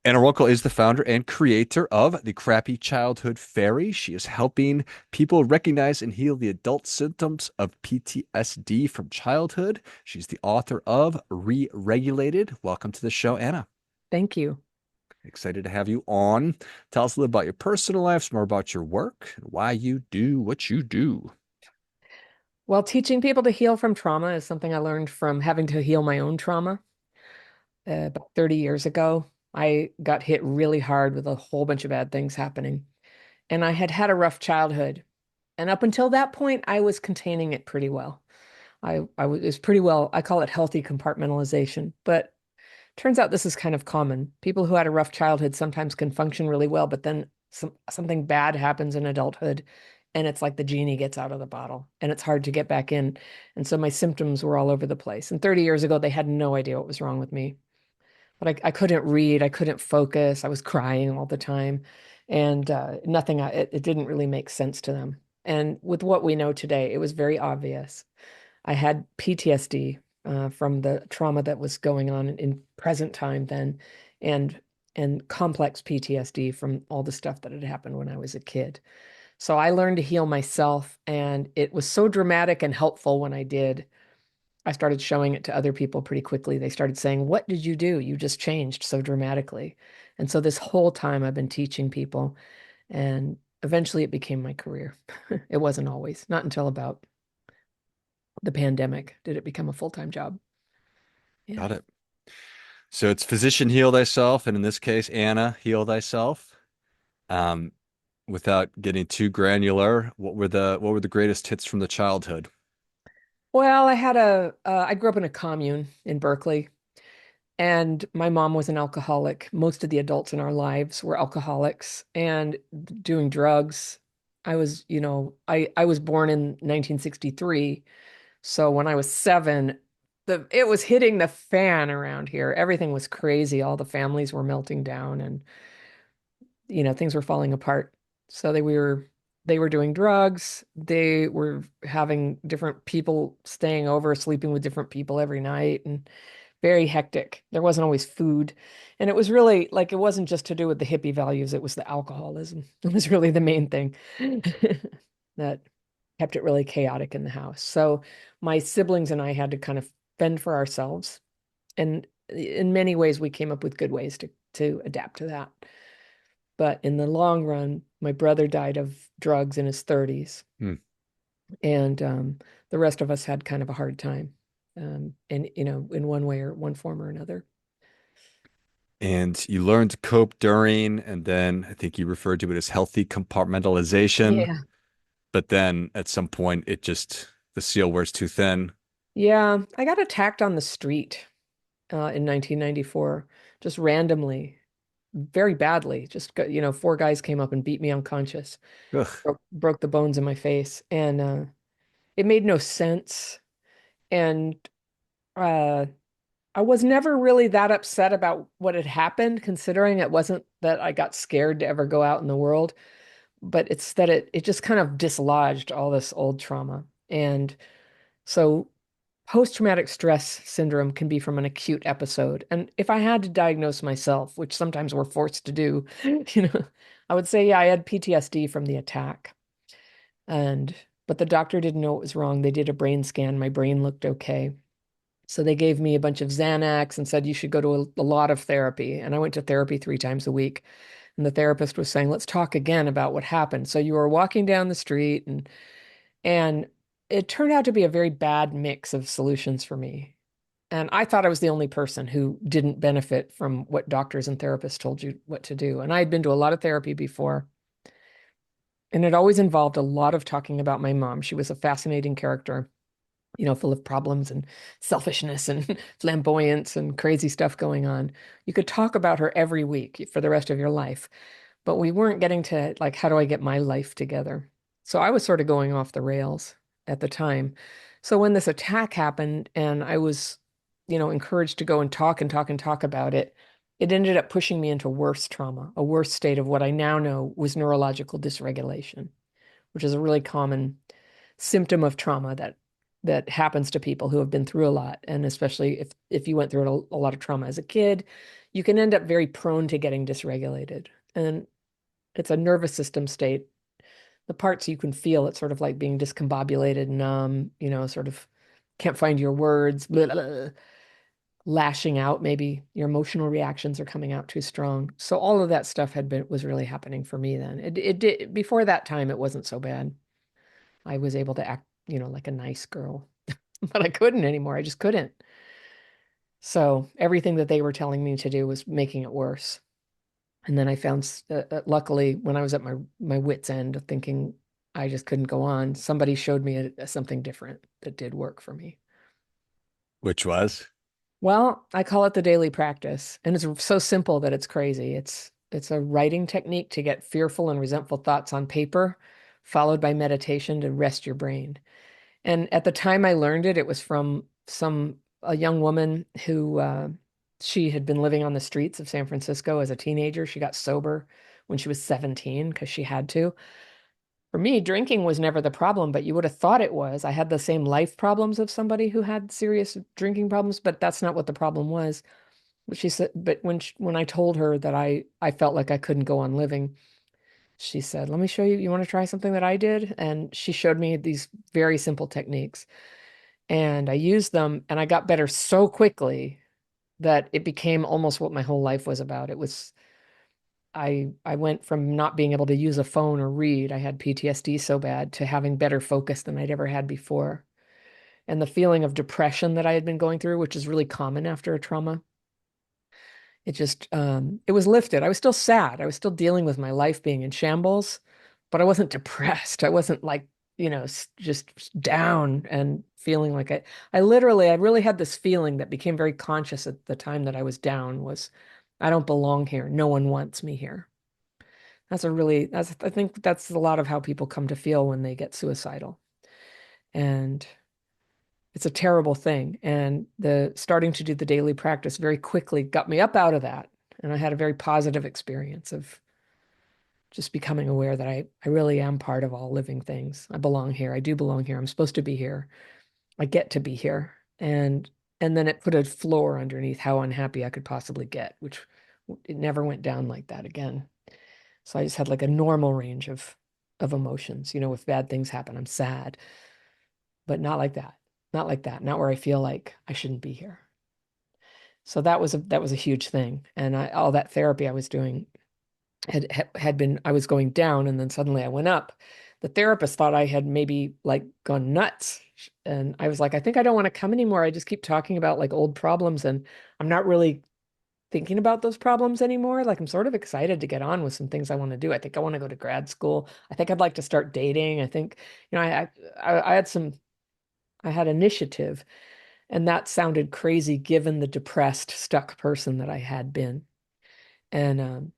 Anna Runkle is the founder and creator of the Crappy Childhood Fairy. She is helping people recognize and heal the adult symptoms of PTSD from childhood. She's the author of Re-Regulated. Welcome to the show, Anna. Thank you. Excited to have you on. Tell us a little about your personal life, some more about your work, and why you do what you do. Well, teaching people to heal from trauma is something I learned from having to heal my own trauma. About 30 years ago, I got hit really hard with a whole bunch of bad things happening. And I had had a rough childhood. And up until that point, I was containing it pretty well. I was pretty well, I call it healthy compartmentalization. But turns out this is kind of common. People who had a rough childhood sometimes can function really well, but then something bad happens in adulthood, and it's like the genie gets out of the bottle, and it's hard to get back in. And so my symptoms were all over the place. And 30 years ago, they had no idea what was wrong with me. But I couldn't read, I couldn't focus, I was crying all the time, and nothing, it didn't really make sense to them. And with what we know today, it was very obvious. I had PTSD from the trauma that was going on in present time then, and and complex PTSD from all the stuff that had happened when I was a kid. So I learned to heal myself, and it was so dramatic and helpful when I did. I started showing it to other people pretty quickly. They started saying, "What did you do? You just changed so dramatically." And so this whole time I've been teaching people, and eventually it became my career. It wasn't always, not until about the pandemic did it become a full-time job. Yeah. Got it. So it's physician heal thyself, and in this case, Anna, heal thyself. Um, Without getting too granular, what were the greatest hits from the childhood? Well, I grew up in a commune in Berkeley, and my mom was an alcoholic. Most of the adults in our lives were alcoholics and doing drugs. I was born in 1963. So when I was 7, it was hitting the fan around here. Everything was crazy. All the families were melting down, and things were falling apart. So they were doing drugs. They were having different people staying over, sleeping with different people every night, and very hectic. There wasn't always food. And it was really like it wasn't just to do with the hippie values, it was the alcoholism. It was really the main thing that kept it really chaotic in the house. So my siblings and I had to kind of fend for ourselves. And in many ways, we came up with good ways to adapt to that. But in the long run, my brother died of drugs in his 30s, Hmm. and the rest of us had kind of a hard time, and in one way or one form or another. And you learned to cope during, and then I think you referred to it as healthy compartmentalization. Yeah. But then at some point, the seal wears too thin. Yeah, I got attacked on the street in 1994, just randomly, very badly. Just four guys came up and beat me unconscious, Ugh. broke the bones in my face, and it made no sense. And uh, I was never really that upset about what had happened, considering it wasn't that I got scared to ever go out in the world, but it's that it just kind of dislodged all this old trauma. And so post-traumatic stress syndrome can be from an acute episode. And if I had to diagnose myself, which sometimes we're forced to do, I would say, yeah, I had PTSD from the attack. And but the doctor didn't know what was wrong. They did a brain scan. My brain looked okay. So they gave me a bunch of Xanax and said you should go to a lot of therapy. And I went to therapy 3 times a week. And the therapist was saying, let's talk again about what happened. So you were walking down the street, and it turned out to be a very bad mix of solutions for me. And I thought I was the only person who didn't benefit from what doctors and therapists told you what to do. And I had been to a lot of therapy before, and it always involved a lot of talking about my mom. She was a fascinating character, full of problems and selfishness and flamboyance and crazy stuff going on. You could talk about her every week for the rest of your life, but we weren't getting to like, how do I get my life together? So I was sort of going off the rails at the time. So when this attack happened and I was, encouraged to go and talk and talk and talk about it, it ended up pushing me into worse trauma, a worse state of what I now know was neurological dysregulation, which is a really common symptom of trauma that that happens to people who have been through a lot. And especially if you went through a lot of trauma as a kid, you can end up very prone to getting dysregulated. And it's a nervous system state. The parts you can feel, it's sort of like being discombobulated, numb, sort of can't find your words, blah, blah, blah, lashing out. Maybe your emotional reactions are coming out too strong. So all of that stuff was really happening for me then. It did before that time, it wasn't so bad. I was able to act, like a nice girl, but I couldn't anymore. I just couldn't. So everything that they were telling me to do was making it worse. And then I found, luckily, when I was at my wit's end, thinking I just couldn't go on, somebody showed me something different that did work for me. Which was? Well, I call it the daily practice, and it's so simple that it's crazy. It's a writing technique to get fearful and resentful thoughts on paper, followed by meditation to rest your brain. And at the time I learned it, it was from a young woman who she had been living on the streets of San Francisco as a teenager. She got sober when she was 17 because she had to. For me, drinking was never the problem, but you would have thought it was. I had the same life problems of somebody who had serious drinking problems, but that's not what the problem was. But she said, but when I told her that I felt like I couldn't go on living, she said, "Let me show you. You want to try something that I did?" And she showed me these very simple techniques. And I used them and I got better so quickly that it became almost what my whole life was about. It was I went from not being able to use a phone or read, I had PTSD so bad, to having better focus than I'd ever had before. And the feeling of depression that I had been going through, which is really common after a trauma, it was lifted. I was still sad. I was still dealing with my life being in shambles, but I wasn't depressed. I wasn't like, just down and feeling like I really had this feeling that became very conscious at the time that I was down was, I don't belong here. No one wants me here. I think that's a lot of how people come to feel when they get suicidal. And it's a terrible thing. And the starting to do the daily practice very quickly got me up out of that. And I had a very positive experience of just becoming aware that I really am part of all living things. I belong here. I do belong here. I'm supposed to be here. I get to be here. And then it put a floor underneath how unhappy I could possibly get, which it never went down like that again. So I just had like a normal range of emotions. If bad things happen, I'm sad, but not like that. Not like that. Not where I feel like I shouldn't be here. So that was a huge thing. And all that therapy I was doing had been, I was going down and then suddenly I went up. The therapist thought I had maybe like gone nuts. And I was like, I think I don't want to come anymore. I just keep talking about like old problems and I'm not really thinking about those problems anymore. Like I'm sort of excited to get on with some things I want to do. I think I want to go to grad school. I think I'd like to start dating. I think, I had I had initiative, and that sounded crazy given the depressed, stuck person that I had been. And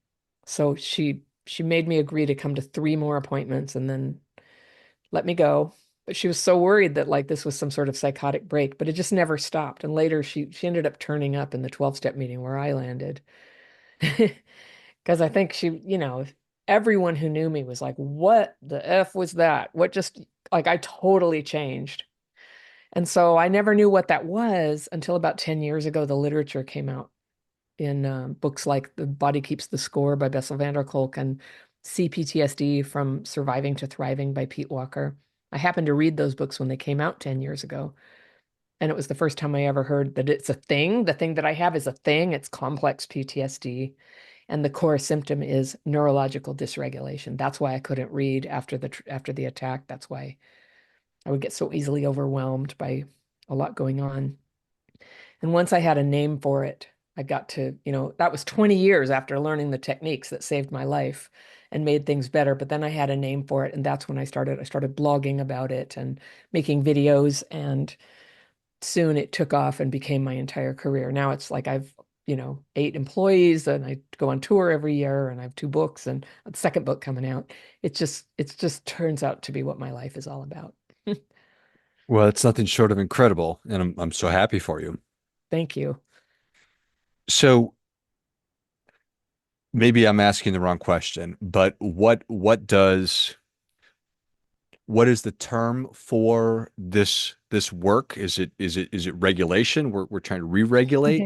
so she made me agree to come to 3 more appointments and then let me go. But she was so worried that like this was some sort of psychotic break, but it just never stopped. And later she ended up turning up in the 12-step meeting where I landed. Because I think everyone who knew me was like, what the F was that? What just, like, I totally changed. And so I never knew what that was until about 10 years ago. The literature came out in books like The Body Keeps the Score by Bessel van der Kolk and CPTSD from Surviving to Thriving by Pete Walker. I happened to read those books when they came out 10 years ago. And it was the first time I ever heard that it's a thing. The thing that I have is a thing. It's complex PTSD. And the core symptom is neurological dysregulation. That's why I couldn't read after the attack. That's why I would get so easily overwhelmed by a lot going on. And once I had a name for it, I got to, that was 20 years after learning the techniques that saved my life and made things better. But then I had a name for it, and that's when I started blogging about it and making videos, and soon it took off and became my entire career. Now it's like I've, 8 employees and I go on tour every year and I have 2 books and a second book coming out. It just turns out to be what my life is all about. Well, it's nothing short of incredible, and I'm so happy for you. Thank you. So maybe I'm asking the wrong question, but what does what is the term for this work? Is it regulation? We're trying to re-regulate.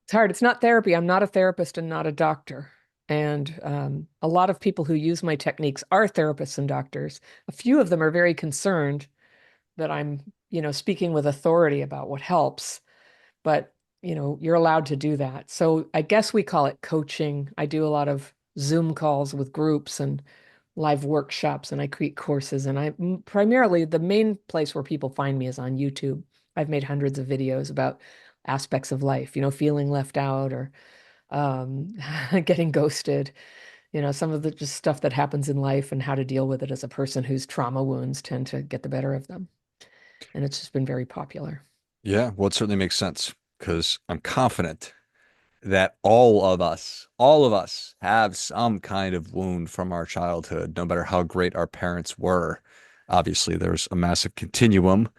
It's hard. It's not therapy. I'm not a therapist and not a doctor. And a lot of people who use my techniques are therapists and doctors. A few of them are very concerned that I'm, speaking with authority about what helps. But, you're allowed to do that. So I guess we call it coaching. I do a lot of Zoom calls with groups and live workshops, and I create courses. And primarily the main place where people find me is on YouTube. I've made hundreds of videos about aspects of life, feeling left out or um, getting ghosted, some of the just stuff that happens in life and how to deal with it as a person whose trauma wounds tend to get the better of them. And it's just been very popular. Yeah, well, it certainly makes sense because I'm confident that all of us have some kind of wound from our childhood, no matter how great our parents were. Obviously, there's a massive continuum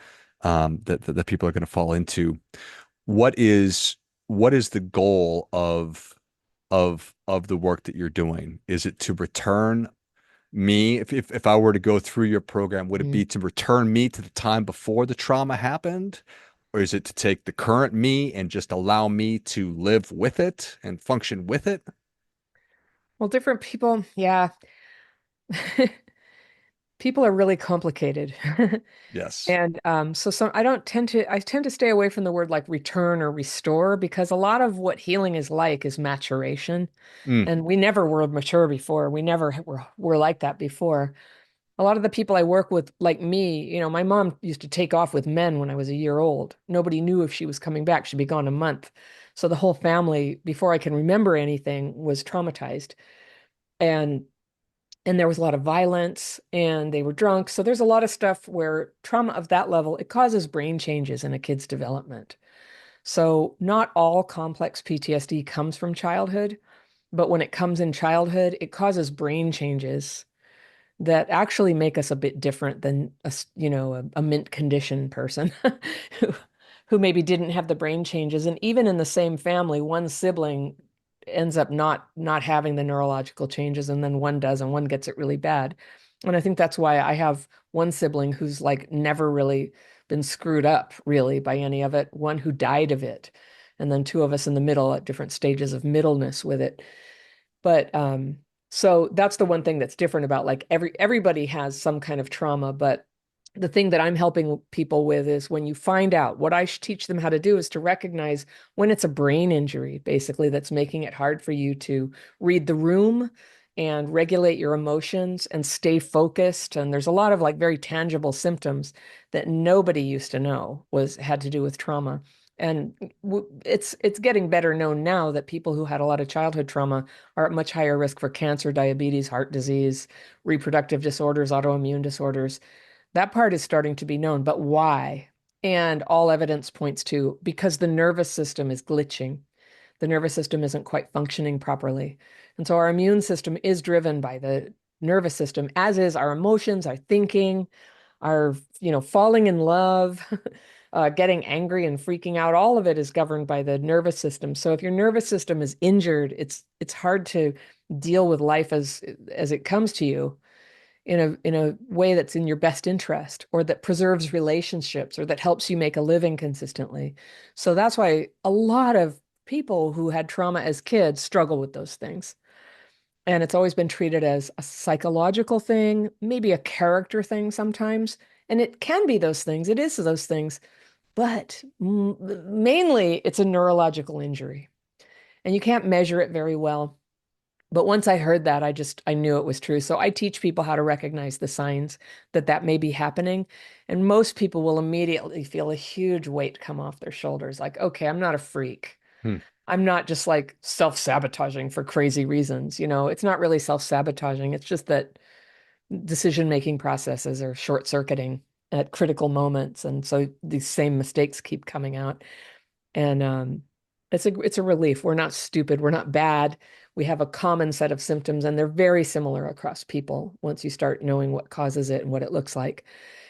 that people are going to fall into. What is what is the goal of the work that you're doing? Is it to return me? If I were to go through your program, would it Mm. be to return me to the time before the trauma happened? Or is it to take the current me and just allow me to live with it and function with it? Well, different people, yeah, people are really complicated. Yes. And so I tend to stay away from the word like return or restore because a lot of what healing is like is maturation. Mm, And we never were mature before. We never were like that before. A lot of the people I work with, like me, my mom used to take off with men when I was a year old. Nobody knew if she was coming back. She'd be gone a month. So the whole family, before I can remember anything, was traumatized. And there was a lot of violence and they were drunk. So there's a lot of stuff where trauma of that level, it causes brain changes in a kid's development. So not all complex PTSD comes from childhood, but when it comes in childhood, it causes brain changes that actually make us a bit different than a mint condition person who who maybe didn't have the brain changes. And even in the same family, one sibling ends up not having the neurological changes, and then one does, and one gets it really bad. And I think that's why I have one sibling who's like never really been screwed up really by any of it, one who died of it, and then two of us in the middle at different stages of middleness with it. But so that's the one thing that's different about like everybody has some kind of trauma, but the thing that I'm helping people with is when you find out, what I teach them how to do is to recognize when it's a brain injury, basically, that's making it hard for you to read the room and regulate your emotions and stay focused. And there's a lot of like very tangible symptoms that nobody used to know was had to do with trauma. And it's getting better known now that people who had a lot of childhood trauma are at much higher risk for cancer, diabetes, heart disease, reproductive disorders, autoimmune disorders. That part is starting to be known, but why? And all evidence points to because the nervous system is glitching. The nervous system isn't quite functioning properly. And so our immune system is driven by the nervous system, as is our emotions, our thinking, our, falling in love, getting angry and freaking out. All of it is governed by the nervous system. So if your nervous system is injured, it's hard to deal with life as it comes to you in a way that's in your best interest or that preserves relationships or that helps you make a living consistently. So that's why a lot of people who had trauma as kids struggle with those things. And it's always been treated as a psychological thing, maybe a character thing sometimes. And it can be those things. It is those things, but mainly it's a neurological injury. And you can't measure it very well. But once I heard that, I knew it was true. So I teach people how to recognize the signs that that may be happening. And most people will immediately feel a huge weight come off their shoulders. Like, okay, I'm not a freak. hmm. I'm not just like self-sabotaging for crazy reasons. It's not really self-sabotaging. It's just that decision-making processes are short-circuiting at critical moments. And so these same mistakes keep coming out. And it's a relief. We're not stupid. We're not bad. We have a common set of symptoms, and they're very similar across people once you start knowing what causes it and what it looks like.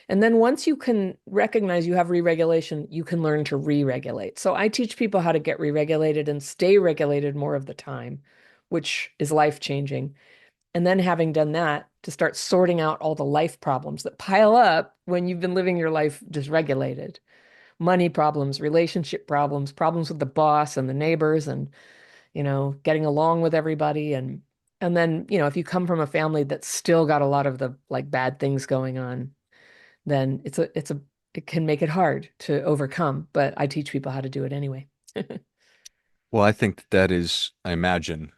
And then once you can recognize you have re-regulation, you can learn to re-regulate. So I teach people how to get re-regulated and stay regulated more of the time, which is life-changing. And then having done that, to start sorting out all the life problems that pile up when you've been living your life dysregulated. Money problems, relationship problems, problems with the boss and the neighbors and, getting along with everybody and then, if you come from a family that's still got a lot of the like bad things going on, then it can make it hard to overcome, but I teach people how to do it anyway. Well, I think that is, I imagine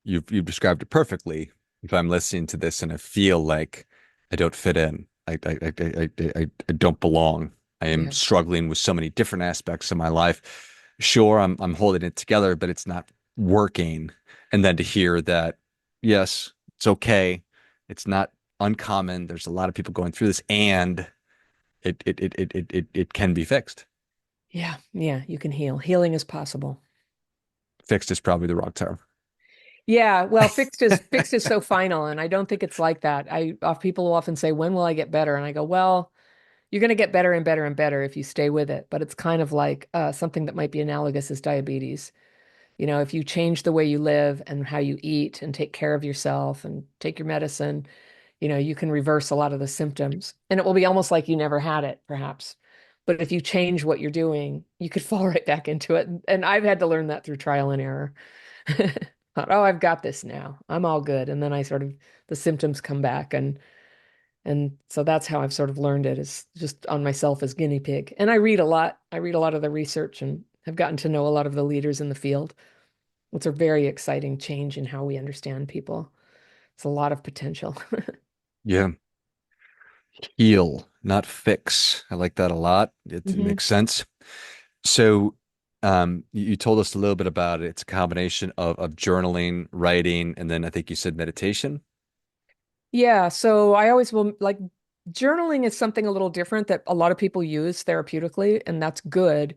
you've described it perfectly. If I'm listening to this and I feel like I don't fit in, I don't belong. I am Yeah. struggling with so many different aspects of my life. Sure, I'm holding it together, but it's not working. And then to hear that, yes, it's okay. It's not uncommon. There's a lot of people going through this, and it can be fixed. Yeah. Yeah. You can heal. Healing is possible. Fixed is probably the wrong term. Yeah, well, fixed is so final, and I don't think it's like that. People will often say, "When will I get better?" And I go, "Well, you're going to get better and better and better if you stay with it." But it's kind of like something that might be analogous is diabetes. If you change the way you live and how you eat and take care of yourself and take your medicine, you can reverse a lot of the symptoms, and it will be almost like you never had it, perhaps. But if you change what you're doing, you could fall right back into it. And I've had to learn that through trial and error. Thought, oh, I've got this now. I'm all good. And then the symptoms come back and so that's how I've sort of learned it is just on myself as guinea pig. And I read a lot. I read a lot of the research and have gotten to know a lot of the leaders in the field. It's a very exciting change in how we understand people. It's a lot of potential. Yeah. Heal, not fix. I like that a lot. It hmm makes sense. So, you told us a little bit about it. It's a combination of journaling, writing, and then I think you said meditation. Yeah, so I always will like journaling is something a little different that a lot of people use therapeutically, and that's good.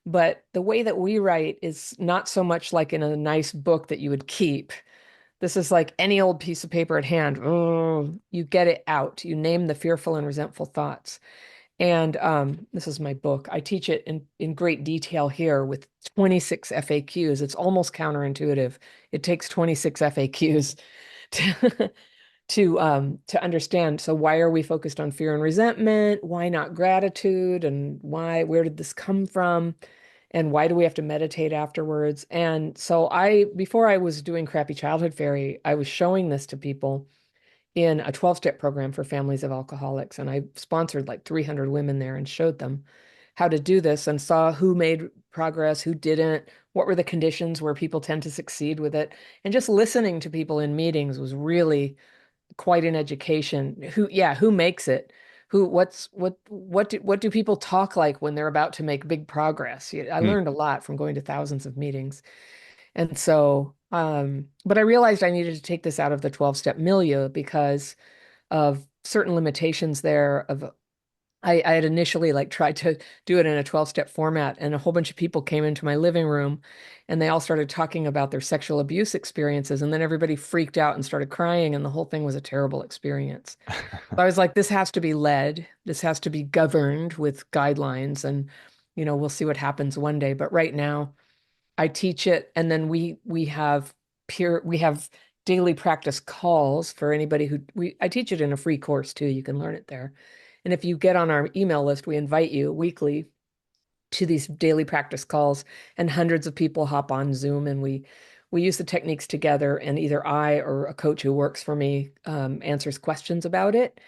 But the way that we write is not so much like in a nice book that you would keep. This is like any old piece of paper at hand. Oh, you get it out. You name the fearful and resentful thoughts. And this is my book. I teach it in great detail here with 26 FAQs. It's almost counterintuitive. It takes 26 FAQs to to understand. So why are we focused on fear and resentment? Why not gratitude? And where did this come from? And why do we have to meditate afterwards? And so before I was doing Crappy Childhood Fairy, I was showing this to people in a 12-step program for families of alcoholics. And I sponsored like 300 women there and showed them how to do this and saw who made progress, who didn't, what were the conditions where people tend to succeed with it. And just listening to people in meetings was really quite an education. Who makes it? What do people talk like when they're about to make big progress? I Hmm. learned a lot from going to thousands of meetings. And so, but I realized I needed to take this out of the 12-step milieu because of certain limitations there of I had initially like tried to do it in a 12-step format and a whole bunch of people came into my living room and they all started talking about their sexual abuse experiences and then everybody freaked out and started crying and the whole thing was a terrible experience. So I was like, this has to be led, this has to be governed with guidelines and we'll see what happens one day. But right now I teach it and then we have daily practice calls for anybody I teach it in a free course too. You can learn it there. And if you get on our email list, we invite you weekly to these daily practice calls, and hundreds of people hop on Zoom, and we use the techniques together. And either I or a coach who works for me answers questions about it.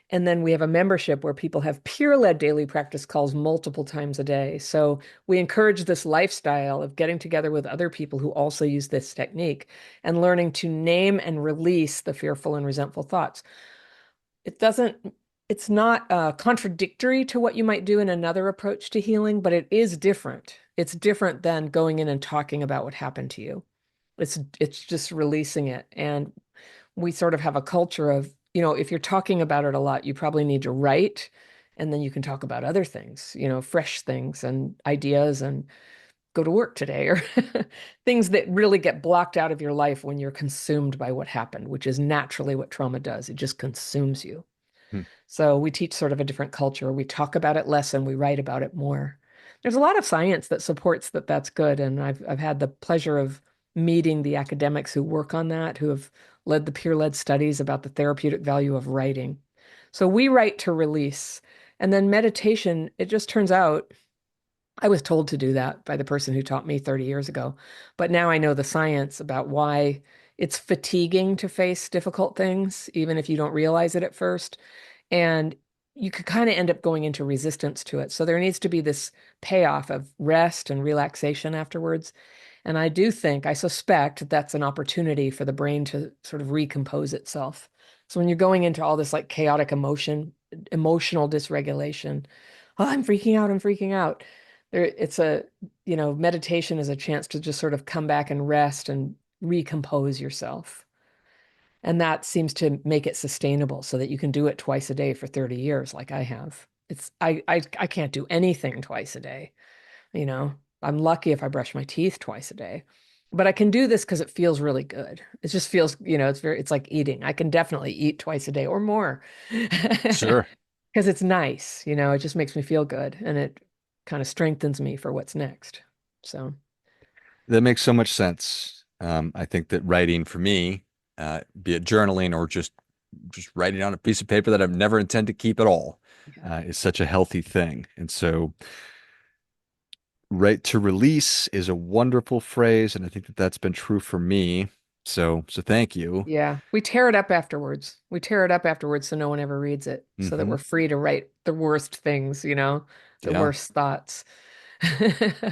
And then we have a membership where people have peer-led daily practice calls multiple times a day. So we encourage this lifestyle of getting together with other people who also use this technique and learning to name and release the fearful and resentful thoughts. It doesn't, it's not contradictory to what you might do in another approach to healing, but it is different. It's different than going in and talking about what happened to you. It's just releasing it. And we sort of have a culture of, if you're talking about it a lot, you probably need to write, and then you can talk about other things, fresh things and ideas and go to work today or things that really get blocked out of your life when you're consumed by what happened, which is naturally what trauma does. It just consumes you. Hmm. So we teach sort of a different culture. We talk about it less and we write about it more. There's a lot of science that supports that that's good. And I've had the pleasure of meeting the academics who work on that, who have led the peer-led studies about the therapeutic value of writing. So we write to release. And then meditation, it just turns out I was told to do that by the person who taught me 30 years ago. But now I know the science about why it's fatiguing to face difficult things, even if you don't realize it at first. And you could kind of end up going into resistance to it. So there needs to be this payoff of rest and relaxation afterwards. And I do think, I suspect that's an opportunity for the brain to sort of recompose itself. So when you're going into all this like chaotic emotional dysregulation, oh, I'm freaking out, I'm freaking out. It's meditation is a chance to just sort of come back and rest and recompose yourself. And that seems to make it sustainable so that you can do it twice a day for 30 years, like I have. I can't do anything twice a day. You know, I'm lucky if I brush my teeth twice a day. But I can do this because it feels really good. It just feels, it's like eating. I can definitely eat twice a day or more. Sure. Because it's nice, it just makes me feel good and it kind of strengthens me for what's next. So, That makes so much sense. I think that writing for me, be it journaling or just writing on a piece of paper that I've never intend to keep at all, yeah. is such a healthy thing. And so, right to release is a wonderful phrase, and I think that that's been true for me. So thank you. Yeah. We tear it up afterwards. We tear it up afterwards so no one ever reads it, so that Hmm. we're free to write the worst things, the Yeah, worst thoughts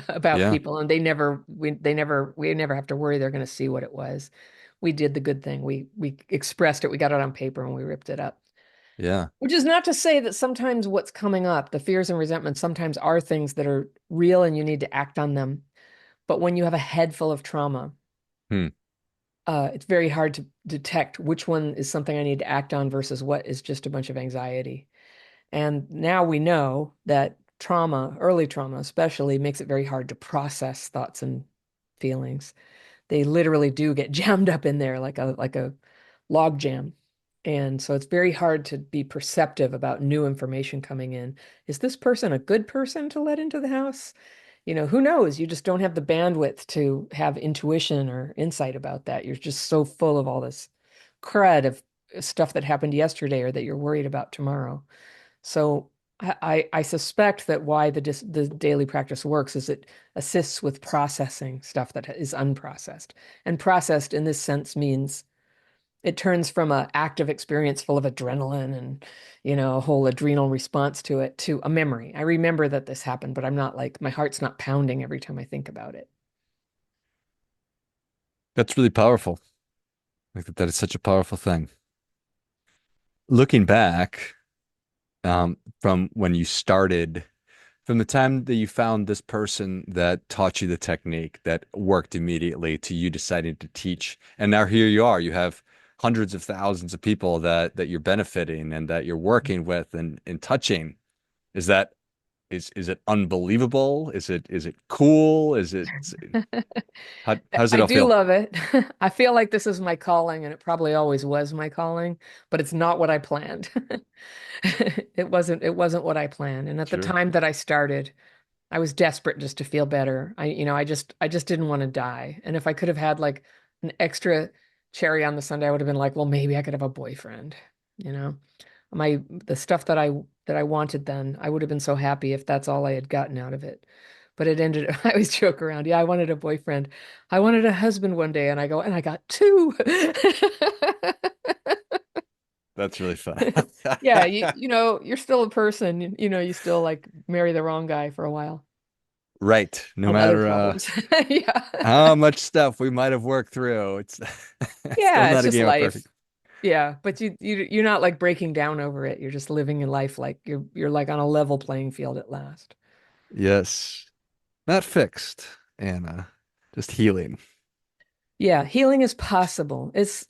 about yeah, people. And we never have to worry they're going to see what it was. We did the good thing. We expressed it. We got it on paper and we ripped it up. yeah. Which is not to say that sometimes what's coming up, the fears and resentments, sometimes are things that are real and you need to act on them. But when you have a head full of trauma, Hmm. it's very hard to detect which one is something I need to act on versus what is just a bunch of anxiety. And now we know that trauma, early trauma especially, makes it very hard to process thoughts and feelings. They literally do get jammed up in there like a log jam. And so it's very hard to be perceptive about new information coming in. Is this person a good person to let into the house? Who knows? You just don't have the bandwidth to have intuition or insight about that. You're just so full of all this crud of stuff that happened yesterday or that you're worried about tomorrow. So I suspect that why the daily practice works is it assists with processing stuff that is unprocessed. And processed in this sense means it turns from an active experience full of adrenaline and, a whole adrenal response to it to a memory. I remember that this happened, but I'm not like, my heart's not pounding every time I think about it. That's really powerful. I think that that is such a powerful thing. Looking back, from when you started, from the time that you found this person that taught you the technique that worked immediately to you deciding to teach, and now here you are, you have hundreds of thousands of people that you're benefiting and that you're working with and touching. Is that is it unbelievable? Is it cool? How does it I all do feel? love it. I feel like this is my calling, and it probably always was my calling, but it's not what I planned. It wasn't what I planned. And at the Sure. time that I started, I was desperate just to feel better. I just didn't want to die. And if I could have had like an extra cherry on the sundae, I would have been like, well, maybe I could have a boyfriend, you know? The stuff that I wanted then, I would have been so happy if that's all I had gotten out of it. But it ended, I always joke around, yeah, I wanted a boyfriend. I wanted a husband one day, and I go, and I got two. That's really fun. Yeah, you're still a person, you still like marry the wrong guy for a while. Right. No And other matter problems. Yeah. how much stuff we might have worked through, it's it's still Yeah, it's not a just game of life. perfect. Yeah, but you're not like breaking down over it. You're just living your life like you're like on a level playing field at last. Yes. Not fixed, Anna. Just healing. Yeah, healing is possible. There's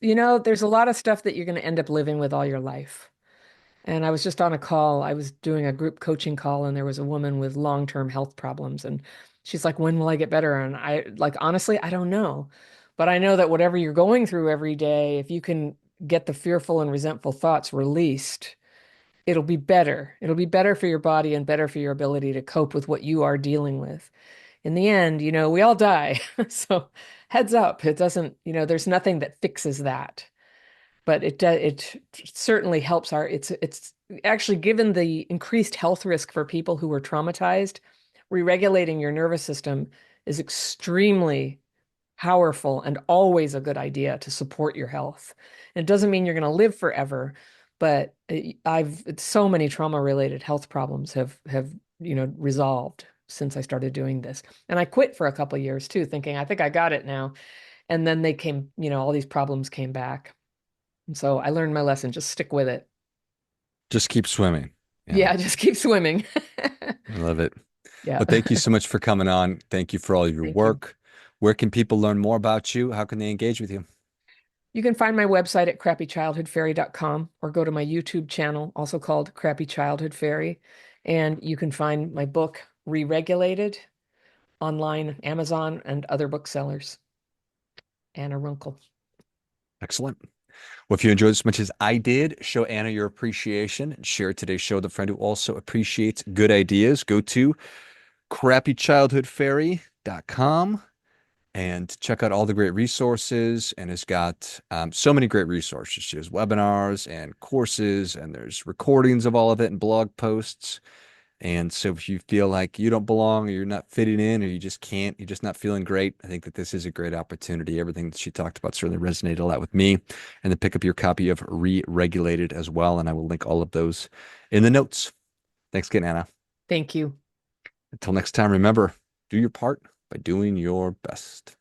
a lot of stuff that you're going to end up living with all your life. And I was just on a call. I was doing a group coaching call, and there was a woman with long-term health problems. And she's like, when will I get better? And I, like, honestly, I don't know. But I know that whatever you're going through every day, if you can get the fearful and resentful thoughts released, it'll be better. It'll be better for your body and better for your ability to cope with what you are dealing with. in the end, we all die. So heads up, it doesn't, there's nothing that fixes that. But it certainly helps it's actually given the increased health risk for people who are traumatized, re-regulating your nervous system is extremely powerful and always a good idea to support your health. And it doesn't mean you're going to live forever, but so many trauma-related health problems have resolved since I started doing this. And I quit for a couple of years too, thinking I think I got it now. And then they came, all these problems came back. And so I learned my lesson, just stick with it. Just keep swimming, Anna. Yeah, just keep swimming. I love it. Yeah. Well, thank you so much for coming on. Thank you for all of your Thank you. work. Where can people learn more about you? How can they engage with you? You can find my website at crappychildhoodfairy.com or go to my YouTube channel, also called Crappy Childhood Fairy. And you can find my book, Re-Regulated, online, Amazon, and other booksellers. Anna Runkle. Excellent. Well, if you enjoyed as much as I did, show Anna your appreciation and share today's show with a friend who also appreciates good ideas. Go to crappychildhoodfairy.com and check out all the great resources, and it's got so many great resources. She has webinars and courses, and there's recordings of all of it and blog posts. And so if you feel like you don't belong or you're not fitting in or you just can't, you're just not feeling great, I think that this is a great opportunity. Everything that she talked about certainly resonated a lot with me. And then pick up your copy of Re-Regulated as well. And I will link all of those in the notes. Thanks again, Anna. Thank you. Until next time, remember, do your part by doing your best.